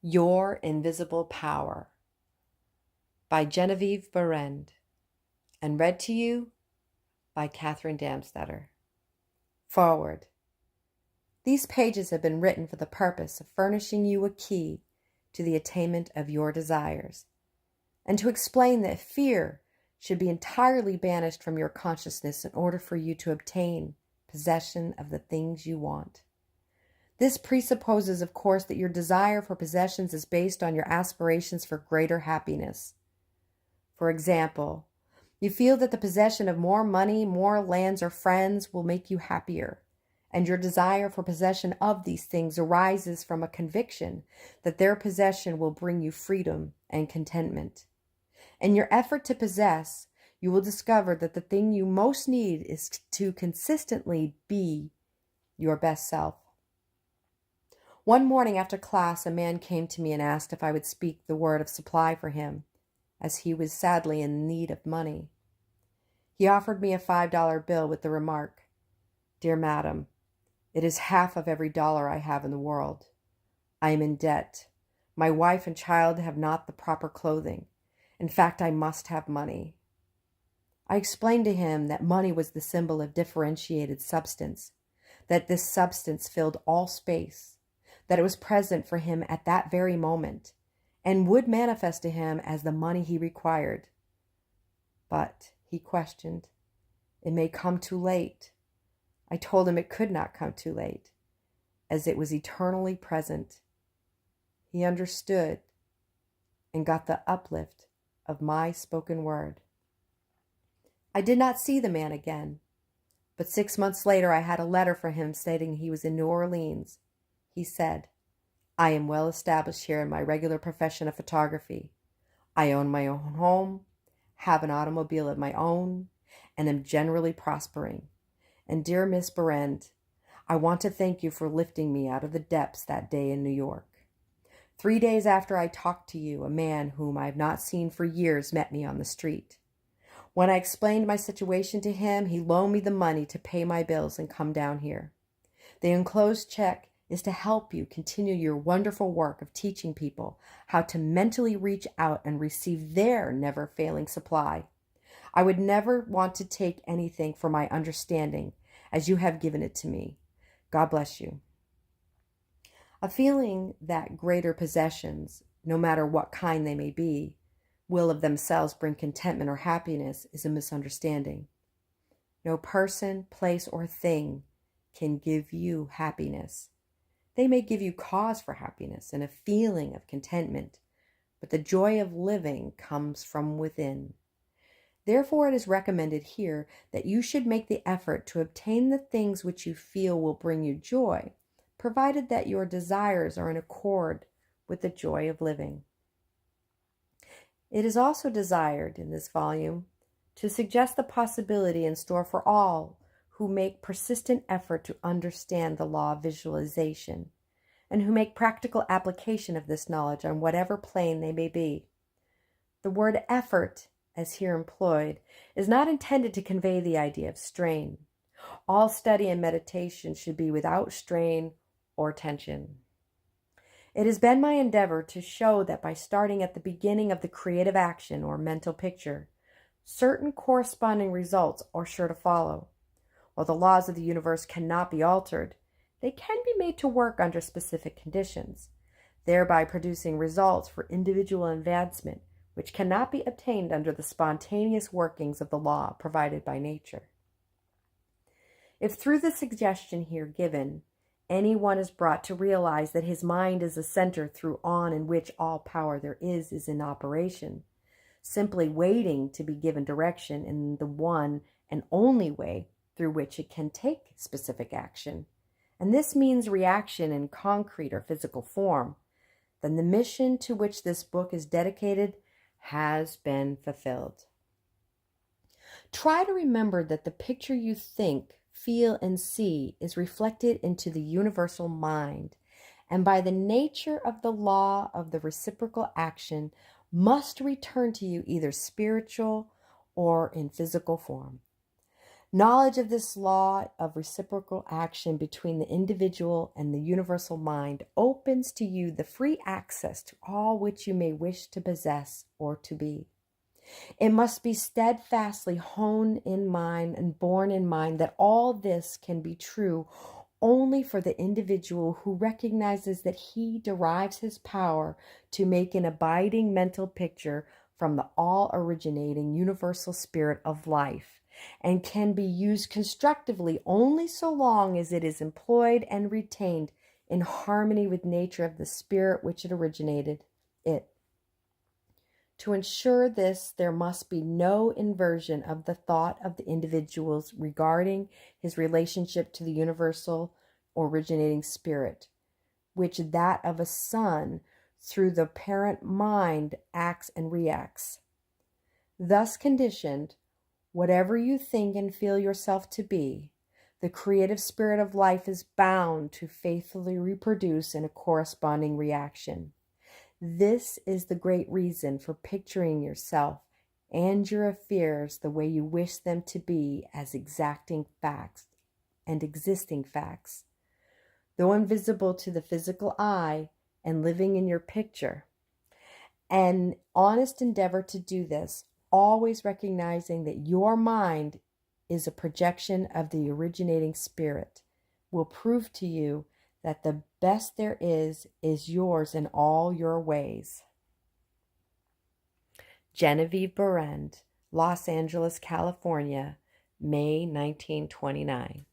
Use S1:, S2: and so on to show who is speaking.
S1: Your Invisible Power by Genevieve Behrend, and read to you by Catherine Damstetter. Forward. These pages have been written for the purpose of furnishing you a key to the attainment of your desires, and to explain that fear should be entirely banished from your consciousness in order for you to obtain possession of the things you want. This presupposes, of course, that your desire for possessions is based on your aspirations for greater happiness. For example, you feel that the possession of more money, more lands, or friends will make you happier, and your desire for possession of these things arises from a conviction that their possession will bring you freedom and contentment. In your effort to possess, you will discover that the thing you most need is to consistently be your best self. One morning after class, a man came to me and asked if I would speak the word of supply for him, as he was sadly in need of money. He offered me a $5 bill with the remark, "Dear madam, it is half of every dollar I have in the world. I am in debt. My wife and child have not the proper clothing. In fact, I must have money." I explained to him that money was the symbol of differentiated substance, that this substance filled all space, that it was present for him at that very moment, and would manifest to him as the money he required. "But," he questioned, "it may come too late." I told him it could not come too late, as it was eternally present. He understood and got the uplift of my spoken word. I did not see the man again, but 6 months later I had a letter from him stating he was in New Orleans. He said, "I am well established here in my regular profession of photography. I own my own home, have an automobile of my own, and am generally prospering. And dear Miss Behrend, I want to thank you for lifting me out of the depths that day in New York. 3 days after I talked to you, a man whom I have not seen for years met me on the street. When I explained my situation to him, he loaned me the money to pay my bills and come down here. The enclosed check is to help you continue your wonderful work of teaching people how to mentally reach out and receive their never-failing supply. I would never want to take anything for my understanding, as you have given it to me. God bless you." A feeling that greater possessions, no matter what kind they may be, will of themselves bring contentment or happiness is a misunderstanding. No person, place, or thing can give you happiness. They may give you cause for happiness and a feeling of contentment, but the joy of living comes from within. Therefore, it is recommended here that you should make the effort to obtain the things which you feel will bring you joy, provided that your desires are in accord with the joy of living. It is also desired in this volume to suggest the possibility in store for all who make persistent effort to understand the law of visualization, and who make practical application of this knowledge on whatever plane they may be. The word effort, as here employed, is not intended to convey the idea of strain. All study and meditation should be without strain or tension. It has been my endeavor to show that by starting at the beginning of the creative action or mental picture, certain corresponding results are sure to follow. While the laws of the universe cannot be altered, they can be made to work under specific conditions, thereby producing results for individual advancement which cannot be obtained under the spontaneous workings of the law provided by nature. If through the suggestion here given, anyone is brought to realize that his mind is a center through on in which all power there is in operation, simply waiting to be given direction in the one and only way through which it can take specific action, and this means reaction in concrete or physical form, then the mission to which this book is dedicated has been fulfilled. Try to remember that the picture you think, feel, and see is reflected into the universal mind, and by the nature of the law of the reciprocal action must return to you either spiritual or in physical form. Knowledge of this law of reciprocal action between the individual and the universal mind opens to you the free access to all which you may wish to possess or to be. It must be steadfastly honed in mind and borne in mind that all this can be true only for the individual who recognizes that he derives his power to make an abiding mental picture from the all-originating universal spirit of life, and can be used constructively only so long as it is employed and retained in harmony with nature of the spirit which it originated it. To ensure this, there must be no inversion of the thought of the individuals regarding his relationship to the universal originating spirit, which that of a son through the parent mind acts and reacts. Thus conditioned, whatever you think and feel yourself to be, the creative spirit of life is bound to faithfully reproduce in a corresponding reaction. This is the great reason for picturing yourself and your affairs the way you wish them to be as exacting facts and existing facts, though invisible to the physical eye and living in your picture. An honest endeavor to do this, always recognizing that your mind is a projection of the originating spirit, will prove to you that the best there is yours in all your ways. Genevieve Behrend, Los Angeles, California, May 1929.